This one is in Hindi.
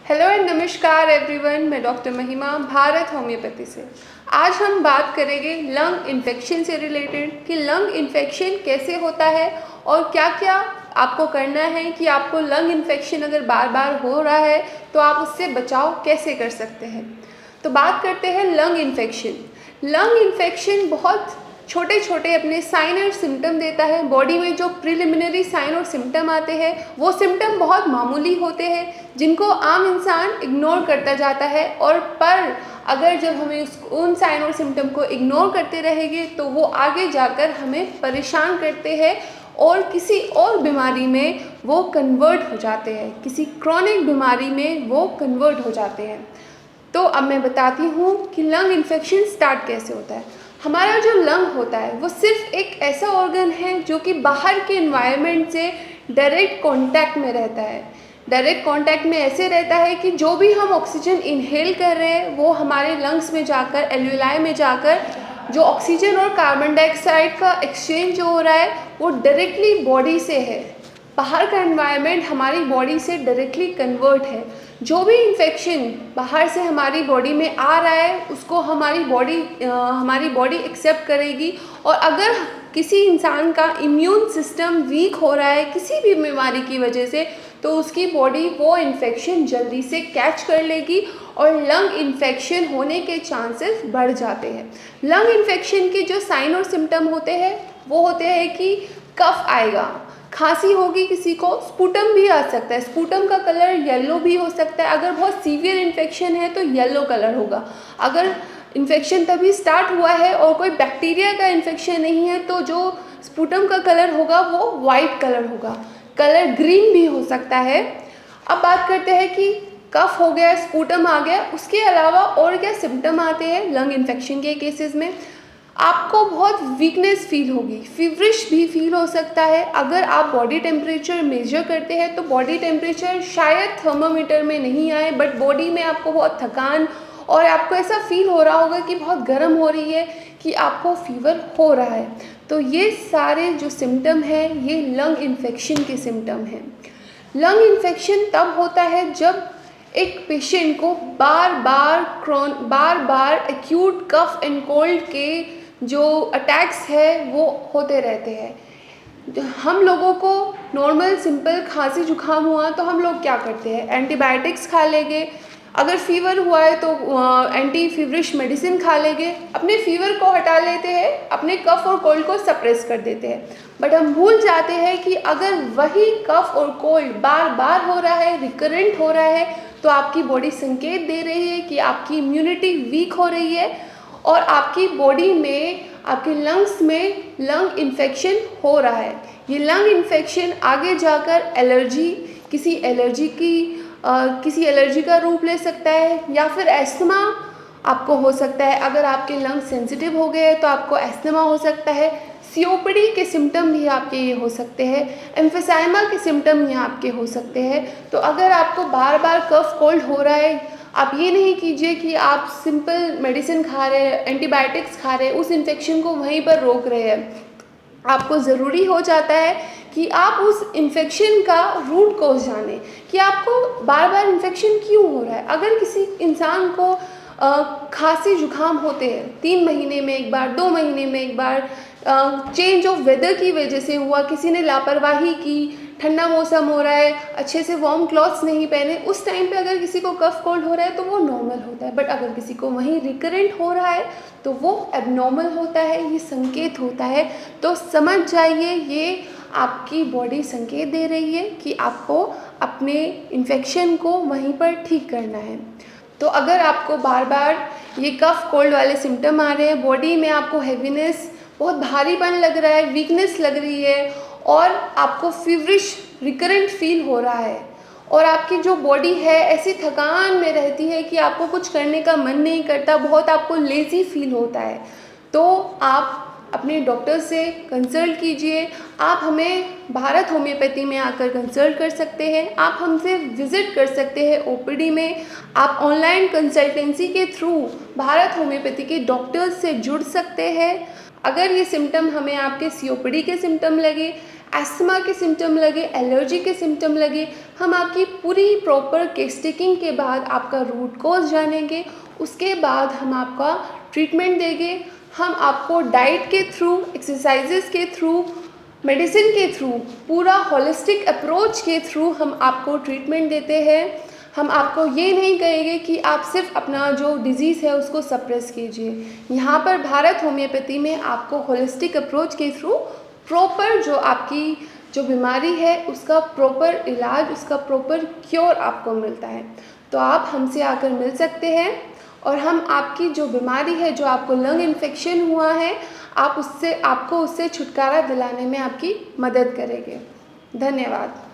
हेलो एंड नमस्कार एवरीवन, मैं डॉक्टर महिमा भारत होम्योपैथी से। आज हम बात करेंगे लंग इन्फेक्शन से रिलेटेड कि लंग इन्फेक्शन कैसे होता है और क्या क्या आपको करना है कि आपको लंग इन्फेक्शन अगर बार बार हो रहा है तो आप उससे बचाव कैसे कर सकते हैं। तो बात करते हैं लंग इन्फेक्शन। लंग इन्फेक्शन बहुत छोटे छोटे अपने साइन और सिम्टम देता है। बॉडी में जो प्रिलिमिनरी साइन और सिम्टम आते हैं वो सिम्टम बहुत मामूली होते हैं जिनको आम इंसान इग्नोर करता जाता है, और पर अगर जब हमें उन साइन और सिम्टम को इग्नोर करते रहेंगे तो वो आगे जाकर हमें परेशान करते हैं और किसी और बीमारी में वो कन्वर्ट हो जाते हैं, किसी क्रॉनिक बीमारी में वो कन्वर्ट हो जाते हैं। तो अब मैं बताती हूँ कि लंग इन्फेक्शन स्टार्ट कैसे होता है। हमारा जो लंग होता है वो सिर्फ एक ऐसा ऑर्गन है जो कि बाहर के एनवायरनमेंट से डायरेक्ट कांटेक्ट में रहता है। डायरेक्ट कांटेक्ट में ऐसे रहता है कि जो भी हम ऑक्सीजन इनहेल कर रहे हैं वो हमारे लंग्स में जाकर, एल्वियोलाई में जाकर जो ऑक्सीजन और कार्बन डाइऑक्साइड का एक्सचेंज जो हो रहा है वो डायरेक्टली बॉडी से है। बाहर का एनवायरनमेंट हमारी बॉडी से डायरेक्टली कन्वर्ट है। जो भी इन्फेक्शन बाहर से हमारी बॉडी में आ रहा है उसको हमारी बॉडी एक्सेप्ट करेगी, और अगर किसी इंसान का इम्यून सिस्टम वीक हो रहा है किसी भी बीमारी की वजह से तो उसकी बॉडी वो इन्फेक्शन जल्दी से कैच कर लेगी और लंग इन्फेक्शन होने के चांसेस बढ़ जाते हैं। लंग इन्फेक्शन के जो साइन और सिम्टम होते हैं वो होते हैं कि कफ आएगा, खांसी होगी, किसी को स्पूटम भी आ सकता है। स्पूटम का कलर येलो भी हो सकता है। अगर बहुत सीवियर इन्फेक्शन है तो येलो कलर होगा। अगर इन्फेक्शन तभी स्टार्ट हुआ है और कोई बैक्टीरिया का इन्फेक्शन नहीं है तो जो स्पूटम का कलर होगा वो वाइट कलर होगा। कलर ग्रीन भी हो सकता है। अब बात करते हैं कि कफ हो गया, स्पूटम आ गया, उसके अलावा और क्या सिम्टम आते हैं लंग इन्फेक्शन के केसेस में। आपको बहुत वीकनेस फील होगी, फीवरिश भी फील हो सकता है। अगर आप बॉडी टेम्परेचर मेजर करते हैं तो बॉडी टेम्परेचर शायद थर्मामीटर में नहीं आए, बट बॉडी में आपको बहुत थकान और आपको ऐसा फील हो रहा होगा कि बहुत गर्म हो रही है, कि आपको फीवर हो रहा है। तो ये सारे जो सिम्टम हैं ये लंग इन्फेक्शन के सिम्टम हैं। लंग इन्फेक्शन तब होता है जब एक पेशेंट को बार बार एक्यूट कफ एंड कोल्ड के जो अटैक्स है वो होते रहते हैं। हम लोगों को नॉर्मल सिंपल खांसी जुकाम हुआ तो हम लोग क्या करते हैं, एंटीबायोटिक्स खा लेंगे। अगर फीवर हुआ है तो एंटी फीवरिश मेडिसिन खा लेंगे, अपने फीवर को हटा लेते हैं, अपने कफ और कोल्ड को सप्रेस कर देते हैं। बट हम भूल जाते हैं कि अगर वही कफ और कोल्ड बार बार हो रहा है, रिकरेंट हो रहा है, तो आपकी बॉडी संकेत दे रही है कि आपकी इम्यूनिटी वीक हो रही है और आपकी बॉडी में, आपके लंग्स में लंग इन्फेक्शन हो रहा है। ये लंग इन्फेक्शन आगे जाकर किसी एलर्जी का रूप ले सकता है, या फिर एस्थमा आपको हो सकता है। अगर आपके लंग सेंसिटिव हो गए तो आपको एस्थमा हो सकता है। सीओपीडी के सिम्टम भी आपके ये हो सकते हैं। एम्फिसाइमा के सिम्टम ये आपके हो सकते हैं। तो अगर आपको बार बार कफ कोल्ड हो रहा है, आप ये नहीं कीजिए कि आप सिंपल मेडिसिन खा रहे हैं, एंटीबायोटिक्स खा रहे हैं, उस इन्फेक्शन को वहीं पर रोक रहे हैं। आपको ज़रूरी हो जाता है कि आप उस इन्फेक्शन का रूट कॉज जानें कि आपको बार बार इन्फेक्शन क्यों हो रहा है। अगर किसी इंसान को खांसी जुकाम होते हैं 3 महीने में एक बार, 2 महीने में एक बार, चेंज ऑफ वेदर की वजह से हुआ, किसी ने लापरवाही की, ठंडा मौसम हो रहा है, अच्छे से वार्म क्लॉथ्स नहीं पहने, उस टाइम पे अगर किसी को कफ कोल्ड हो रहा है तो वो नॉर्मल होता है। बट अगर किसी को वहीं रिकरेंट हो रहा है तो वो एबनॉर्मल होता है, ये संकेत होता है। तो समझ जाइए ये आपकी बॉडी संकेत दे रही है कि आपको अपने इन्फेक्शन को वहीं पर ठीक करना है। तो अगर आपको बार बार ये कफ कोल्ड वाले सिम्टम आ रहे हैं, बॉडी में आपको हैवीनेस, बहुत भारीपन लग रहा है, वीकनेस लग रही है और आपको फीवरिश रिकरेंट फील हो रहा है, और आपकी जो बॉडी है ऐसी थकान में रहती है कि आपको कुछ करने का मन नहीं करता, बहुत आपको लेज़ी फील होता है, तो आप अपने डॉक्टर से कंसल्ट कीजिए। आप हमें भारत होम्योपैथी में आकर कंसल्ट कर सकते हैं, आप हमसे विज़िट कर सकते हैं ओपीडी में। आप ऑनलाइन कंसल्टेंसी के थ्रू भारत होम्योपैथी के डॉक्टर्स से जुड़ सकते हैं। अगर ये सिम्टम हमें आपके सीओपीडी के सिम्टम लगे, एस्थमा के सिम्टम लगे, एलर्जी के सिम्टम लगे, हम आपकी पूरी प्रॉपर केस टेकिंग के बाद आपका रूट कॉज जानेंगे। उसके बाद हम आपका ट्रीटमेंट देंगे। हम आपको डाइट के थ्रू, एक्सरसाइजेस के थ्रू, मेडिसिन के थ्रू, पूरा होलिस्टिक अप्रोच के थ्रू हम आपको ट्रीटमेंट देते हैं। हम आपको ये नहीं कहेंगे कि आप सिर्फ अपना जो डिज़ीज़ है उसको सप्रेस कीजिए। यहाँ पर भारत होम्योपैथी में आपको होलिस्टिक अप्रोच के थ्रू प्रॉपर जो आपकी जो बीमारी है उसका प्रॉपर इलाज, उसका प्रॉपर क्योर आपको मिलता है। तो आप हमसे आकर मिल सकते हैं और हम आपकी जो बीमारी है, जो आपको लंग इन्फेक्शन हुआ है, आपको उससे छुटकारा दिलाने में आपकी मदद करेंगे। धन्यवाद।